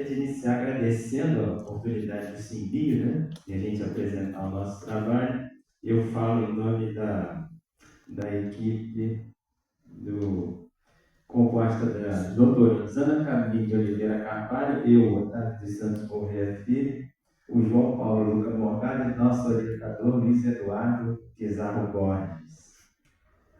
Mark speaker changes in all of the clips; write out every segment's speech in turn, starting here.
Speaker 1: gostaria de iniciar agradecendo a oportunidade desse envio, né? E a gente apresentar o nosso trabalho. Eu falo em nome da equipe composta da doutora Zana Camille de Oliveira Carvalho, eu, Otávio de Santos Correia Filho, o João Paulo Luca Morgado e nosso orientador Luiz Eduardo Pizarro Borges.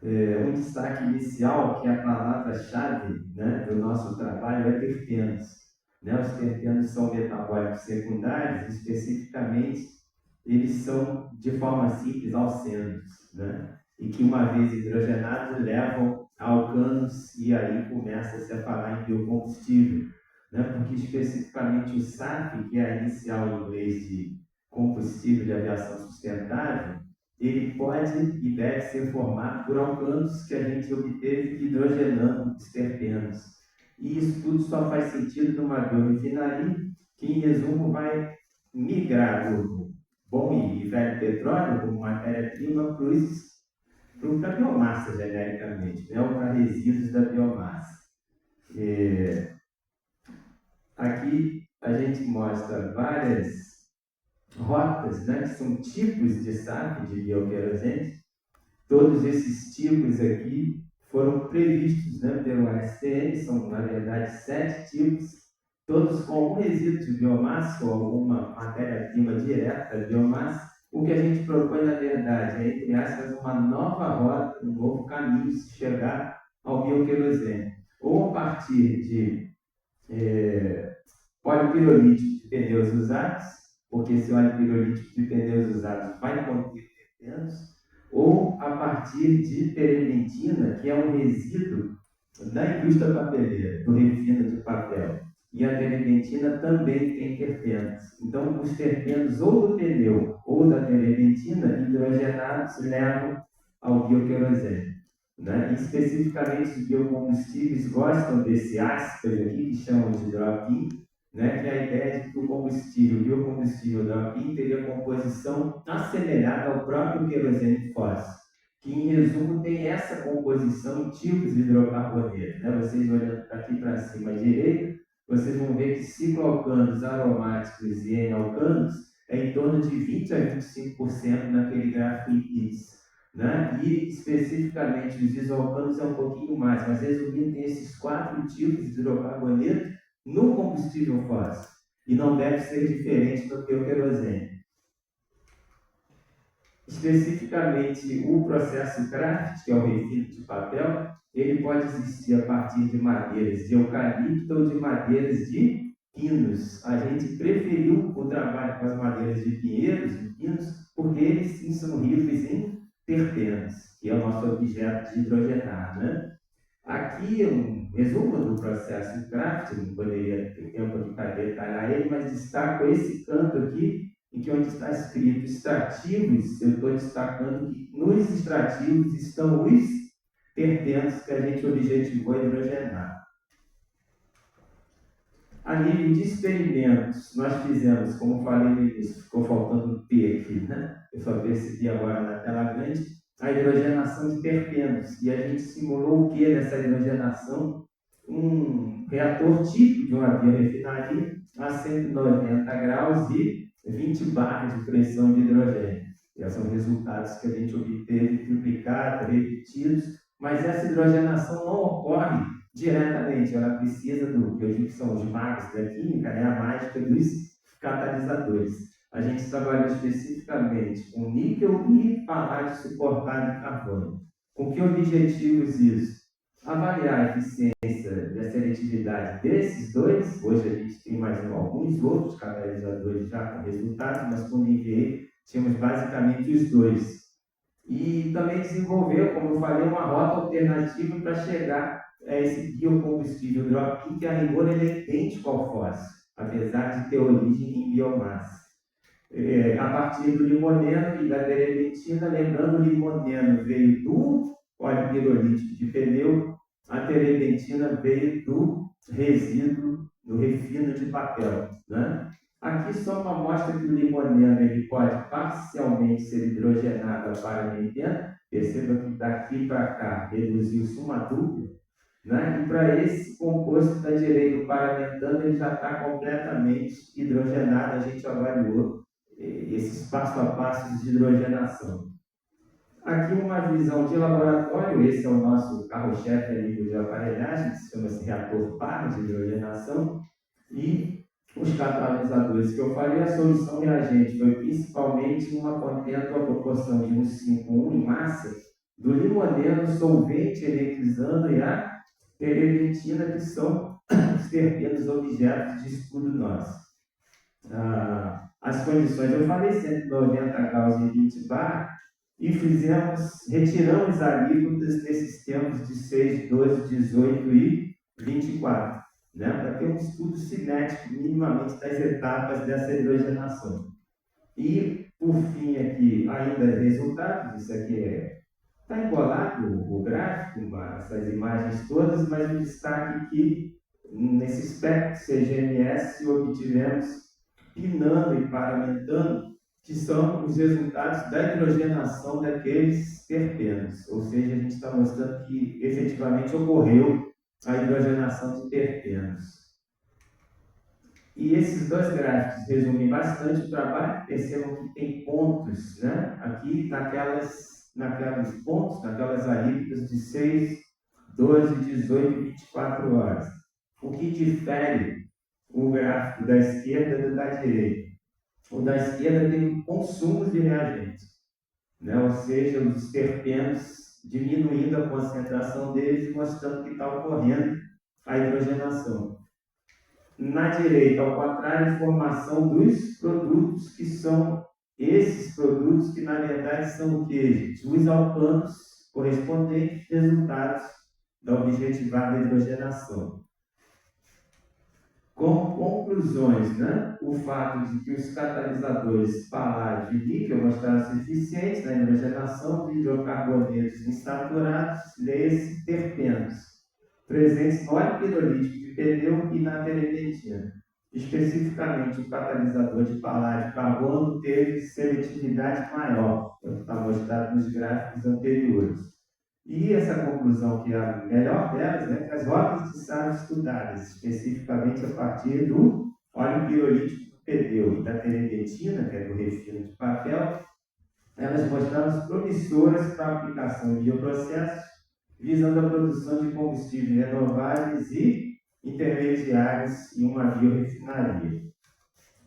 Speaker 1: Um destaque inicial, que a palavra-chave, né, do nosso trabalho é terpenos. Né? Os terpenos são metabólicos secundários, especificamente, eles são, de forma simples, alcenos, né? E que, uma vez hidrogenados, levam a alcanos e aí começa-se a falar em biocombustível, né? Porque, especificamente, o SAF, que é a inicial em inglês de combustível de aviação sustentável, ele pode e deve ser formado por alcanos que a gente obteve hidrogenando os terpenos. E isso tudo só faz sentido numa biorefinaria, que, em resumo, vai migrar do bom e velho petróleo como matéria-prima para a biomassa, genericamente, né? Ou para resíduos da biomassa. Aqui a gente mostra várias rotas, né, que são tipos de SAF, de bioquerosene. Todos esses tipos aqui foram previstos, né, pelo ASTM, são, na verdade, 7 tipos, todos com algum resíduo de biomassa ou alguma matéria-prima direta da biomassa. O que a gente propõe, na verdade, é, entre aspas, uma nova rota, um novo caminho de chegar ao bioquerosene. Ou a partir de óleo pirolítico de pneus usados, porque esse óleo pirolítico de pneus usados vai conter terpenos, ou a partir de terebentina, que é um resíduo da indústria papeleira, do refino de papel. E a terebentina também tem terpenos. Então, os terpenos ou do pneu ou da terebentina hidrogenados levam ao bioquerosene. Né? E, especificamente, os biocombustíveis gostam desse ácido aqui, que chamam de drop-in, né? Que é a ideia de que o biocombustível drop-in teria composição assemelhada ao próprio querosene fóssil, que, em resumo, tem essa composição em tipos de hidrocarbonetos. Né? Vocês olhando daqui para cima à direita, vocês vão ver que cicloalcanos aromáticos e N-alcanos é em torno de 20 a 25% naquele gráfico em pix. Né? E, especificamente, os isoalcanos é um pouquinho mais, mas, resumindo, tem esses 4 tipos de hidrocarboneto no combustível fóssil, e não deve ser diferente do que o querosene. Especificamente, o processo craft, que é o refino de papel, ele pode existir a partir de madeiras de eucalipto ou de madeiras de pinos. A gente preferiu o trabalho com as madeiras de pinheiros e pinos, porque eles sim são ricos em terpenos, que é o nosso objeto de hidrogenar, né? Aqui é um resumo do processo craft, não poderia ter tempo aqui para detalhar ele, mas destaco esse canto aqui, em que onde está escrito extrativos, eu estou destacando que nos extrativos estão os terpenos que a gente objetivou hidrogenar. A nível de experimentos, nós fizemos, como falei no início, ficou faltando um T aqui, né? Eu só percebi agora na tela grande, a hidrogenação de terpenos. E a gente simulou o que nessa hidrogenação? Um reator típico de uma biorefinaria a 190 graus e 20 bar de pressão de hidrogênio. Esses são resultados que a gente obteve triplicados, repetidos, mas essa hidrogenação não ocorre diretamente, ela precisa do que eu digo que são os magos da química, né? A mágica dos catalisadores. A gente trabalhou especificamente com níquel e paládio suportado de carbono. Com que objetivos isso? Avaliar a eficiência e a seletividade desses dois. Hoje a gente tem mais alguns outros catalisadores já com resultados, mas quando enviei, tínhamos basicamente os dois. E também desenvolveu, como eu falei, uma rota alternativa para chegar a esse biocombustível drop-in, que a rigor ele é idêntico ao fóssil, apesar de ter origem em biomassa. A partir do limoneno e da terebentina, lembrando, o limoneno veio do óleo pirolítico de pneu, a terebentina veio do resíduo, do refino de papel. Né? Aqui só uma amostra que o limoneno ele pode parcialmente ser hidrogenado para 80. Perceba que daqui para cá reduziu-se uma dupla. né? E para esse composto da direita, o paramentano, ele já está completamente hidrogenado. A gente avaliou esses passo a passo de hidrogenação. Aqui uma visão de laboratório, esse é o nosso carro-chefe ali de aparelhagem, que chama-se reator par de hidrogenação, e os catalisadores que eu falei, a solução reagente foi principalmente uma contendo a proporção de 1,5:1 em massa do limoneno, solvente eletrizando e a terebentina, que são os terpenos objetos de estudo nosso. As condições, eu falei 190 graus e 20 bar, e retiramos alíquotas nesses tempos de 6, 12, 18 e 24, né, para ter um estudo cinético minimamente das etapas dessa hidrogenação. E, por fim, aqui, ainda resultados, isso aqui está embolado o gráfico, essas imagens todas, mas o destaque que, nesse espectro CGMS, obtivemos pinano e paramentano, que são os resultados da hidrogenação daqueles terpenos. Ou seja, a gente está mostrando que efetivamente ocorreu a hidrogenação de terpenos. E esses dois gráficos resumem bastante o trabalho. Percebam que tem pontos, né? Aqui naqueles pontos, naquelas alíquotas de 6, 12, 18 e 24 horas. O que difere o gráfico da esquerda do da direita? O da esquerda tem consumo de reagentes, né? Ou seja, os terpenos diminuindo a concentração deles, mostrando que está ocorrendo a hidrogenação. Na direita, ao contrário, a formação dos produtos, que são esses produtos que, na verdade, são o quê, gente? Os alcanos correspondentes resultados da objetivada hidrogenação. Com conclusões, né? O fato de que os catalisadores paládio e níquel mostraram-se eficientes na hidrogenação de hidrocarbonetos insaturados, leia-se terpenos, presentes no óleo pirolítico de pneu e na terebentina. Especificamente, o catalisador de paládio e carbono teve seletividade maior, como está mostrado nos gráficos anteriores. E essa conclusão, que é a melhor delas, né, que as rotas de sal estudadas, especificamente a partir do óleo pirolítico do pneu e da terebentina, que é do refino de papel, elas mostraram promissoras para a aplicação de bioprocessos, visando a produção de combustíveis renováveis e intermediários em uma biorefinaria.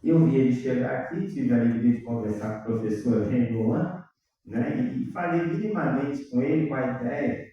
Speaker 1: Eu vi ele chegar aqui, tive a alegria de conversar com o professor Renan, né, e falei minimamente com ele com a ideia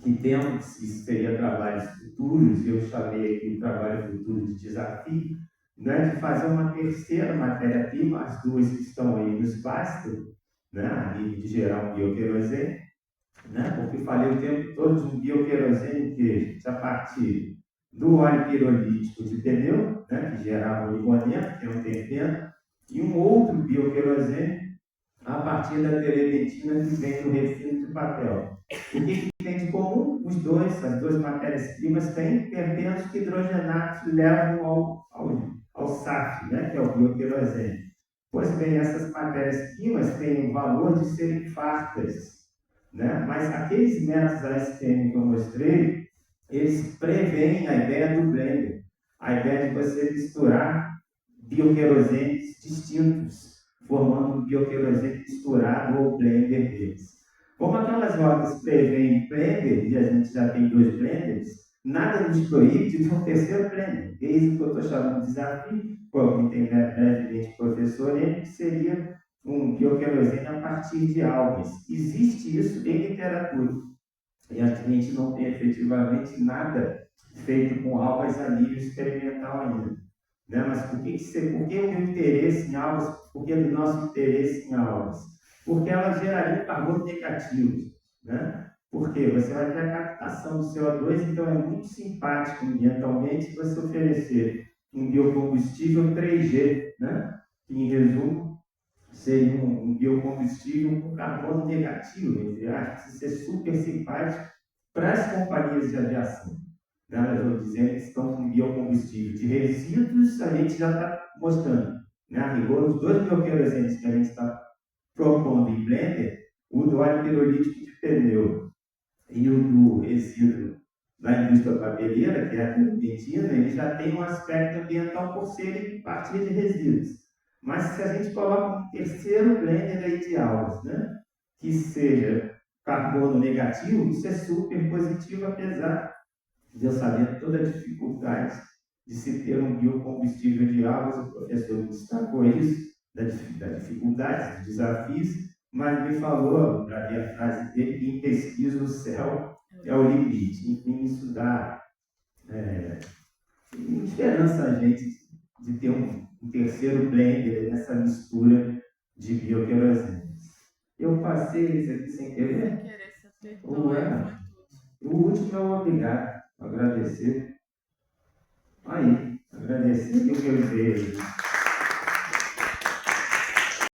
Speaker 1: que temos, isso seria trabalhos futuros, eu chamei aqui o trabalho futuro de desafio, né, de fazer uma terceira matéria-prima, as duas que estão aí nos bastam, né, a nível de gerar um bioquerosene, né, porque falei o tempo todo de um bioquerosene que, a partir do óleo pirolítico de pneu, né, que gerava o limoneno, que é um terpeno, e um outro bioquerosene a partir da terebentina que vem do refino de papel. O que tem de comum? As duas matérias-primas têm terpenos que hidrogenados levam ao SAF, né, que é o bioquerosene. Pois bem, essas matérias-primas têm o valor de serem fartas, né? Mas aqueles métodos ASTM que eu mostrei, eles preveem a ideia do blender, a ideia de você misturar bioquerosenes distintos, formando um bioquerosene misturado ou blender deles. Como aquelas rodas preveem blender, e a gente já tem 2 blenders, nada nos proíbe de ter um terceiro blender. Eis o que eu estou chamando de desafio, como entender brevemente o professor, que seria um bioquerosene a partir de algas. Existe isso em literatura. E a gente não tem efetivamente nada feito com algas a nível experimental ainda. Né? Mas por que o meu interesse em algas? Por que o nosso interesse em algas? Porque elas gerariam carbono negativo. Né? Porque você vai ter a captação do CO2, então é muito simpático ambientalmente você oferecer um biocombustível 3G, né? Que, em resumo, seria um biocombustível com carbono negativo, entre aspas, isso é super simpático para as companhias de aviação. Elas vão dizer que estão com biocombustível de resíduos, a gente já está mostrando. Né? A rigor, os 2 bioquerosenes que a gente está propondo em blender, o do óleo pirolítico de pneu e o do resíduo na indústria papeleira, que é a turpentina, ele já tem um aspecto ambiental por ser partir de resíduos. Mas se a gente coloca um terceiro blender aí de algas, né, que seja carbono negativo, isso é super positivo, apesar de eu saber toda a dificuldade de se ter um biocombustível de algas. O professor destacou isso, da dificuldade, dos desafios, mas me falou, para ver a frase dele, que em pesquisa o céu é o limite. Enfim, isso dá esperança a gente de ter um terceiro blender nessa mistura de bioquerosene. Eu passei isso aqui sem querer? O último é o obrigado, agradecer. Aí, agradecer que eu vejo.